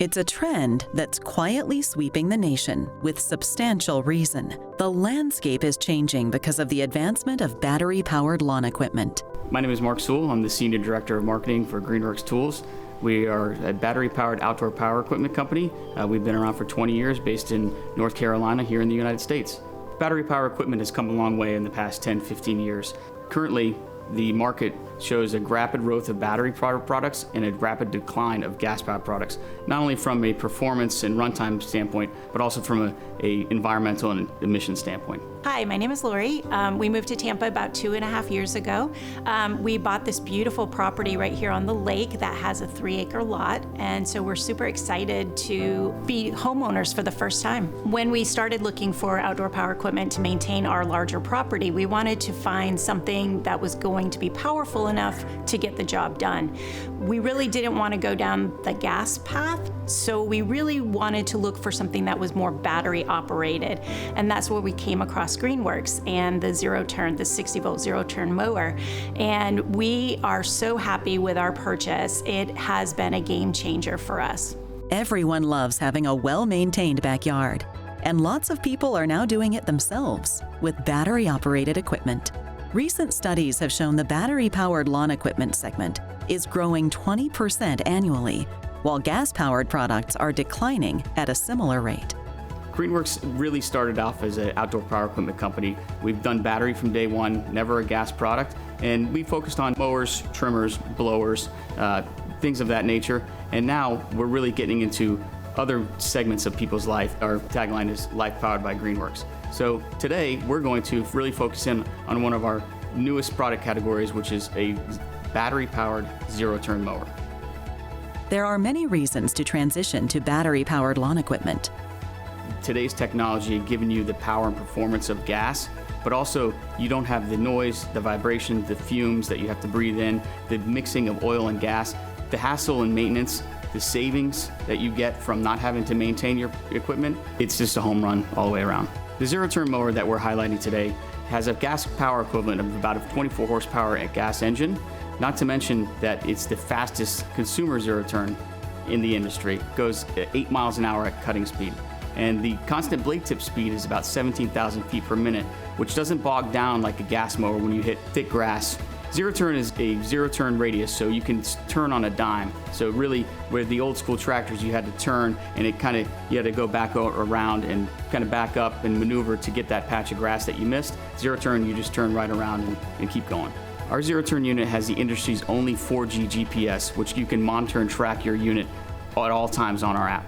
It's a trend that's quietly sweeping the nation with substantial reason. The landscape is changing because of the advancement of battery-powered lawn equipment. My name is Mark Sewell. I'm the Senior Director of Marketing for Greenworks Tools. We are a battery-powered outdoor power equipment company. We've been around for 20 years, based in North Carolina here in the United States. Battery power equipment has come a long way in the past 10, 15 years. Currently, the market shows a rapid growth of battery products and a rapid decline of gas-powered products, not only from a performance and runtime standpoint, but also from a environmental and emission standpoint. Hi, my name is Lori. We moved to Tampa about 2.5 years ago. We bought this beautiful property right here on the lake that has a 3-acre lot, and so we're super excited to be homeowners for the first time. When we started looking for outdoor power equipment to maintain our larger property, we wanted to find something that was going to be powerful enough to get the job done. We really didn't want to go down the gas path, so we really wanted to look for something that was more battery operated, and that's where we came across Greenworks and the Zero Turn, the 60-volt Zero Turn Mower, and we are so happy with our purchase. It has been a game changer for us. Everyone loves having a well-maintained backyard, and lots of people are now doing it themselves with battery-operated equipment. Recent studies have shown the battery-powered lawn equipment segment is growing 20% annually, while gas-powered products are declining at a similar rate. Greenworks really started off as an outdoor power equipment company. We've done battery from day one, never a gas product, and we focused on mowers, trimmers, blowers, things of that nature. And now we're really getting into other segments of people's life. Our tagline is Life Powered by Greenworks. So today we're going to really focus in on one of our newest product categories, which is a battery-powered zero-turn mower. There are many reasons to transition to battery-powered lawn equipment. Today's technology giving you the power and performance of gas, but also you don't have the noise, the vibration, the fumes that you have to breathe in, the mixing of oil and gas, the hassle and maintenance, the savings that you get from not having to maintain your equipment. It's just a home run all the way around. The zero-turn mower that we're highlighting today has a gas power equivalent of about a 24 horsepower at gas engine, not to mention that it's the fastest consumer zero-turn in the industry. It goes 8 miles an hour at cutting speed. And the constant blade tip speed is about 17,000 feet per minute, which doesn't bog down like a gas mower when you hit thick grass. Zero turn is a zero turn radius, so you can turn on a dime. So really, where the old school tractors, you had to turn and you had to go back around and kind of back up and maneuver to get that patch of grass that you missed. Zero turn, you just turn right around and keep going. Our zero turn unit has the industry's only 4G GPS, which you can monitor and track your unit at all times on our app.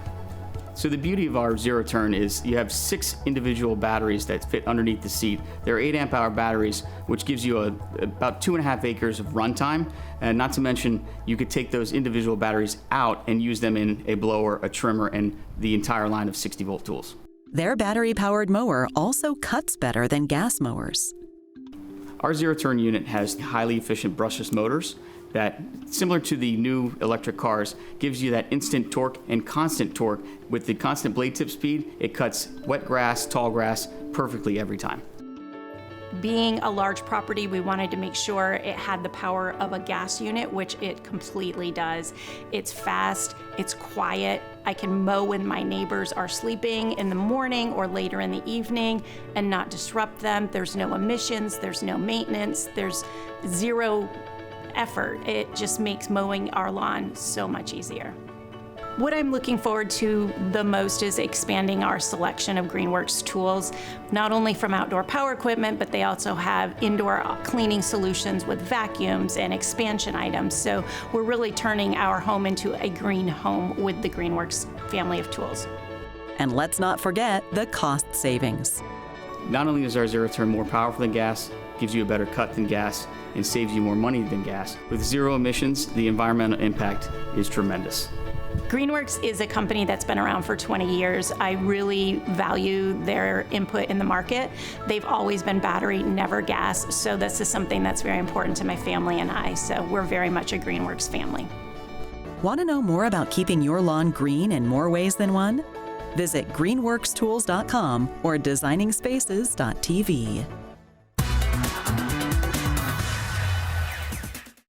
So the beauty of our zero turn is you have 6 individual batteries that fit underneath the seat. They're 8 amp hour batteries, which gives you about 2.5 acres of runtime. And not to mention, you could take those individual batteries out and use them in a blower, a trimmer, and the entire line of 60-volt tools. Their battery-powered mower also cuts better than gas mowers. Our zero turn unit has highly efficient brushless motors that, similar to the new electric cars, gives you that instant torque and constant torque. With the constant blade tip speed, it cuts wet grass, tall grass perfectly every time. Being a large property, we wanted to make sure it had the power of a gas unit, which it completely does. It's fast, it's quiet. I can mow when my neighbors are sleeping in the morning or later in the evening and not disrupt them. There's no emissions, there's no maintenance, there's zero effort. It just makes mowing our lawn so much easier. What I'm looking forward to the most is expanding our selection of Greenworks tools, not only from outdoor power equipment, but they also have indoor cleaning solutions with vacuums and expansion items. So we're really turning our home into a green home with the Greenworks family of tools. And let's not forget the cost savings. Not only is our zero turn more powerful than gas, gives you a better cut than gas, and saves you more money than gas. With zero emissions, the environmental impact is tremendous. Greenworks is a company that's been around for 20 years. I really value their input in the market. They've always been battery, never gas, so this is something that's very important to my family and I, so we're very much a Greenworks family. Want to know more about keeping your lawn green in more ways than one? Visit greenworkstools.com or designingspaces.tv.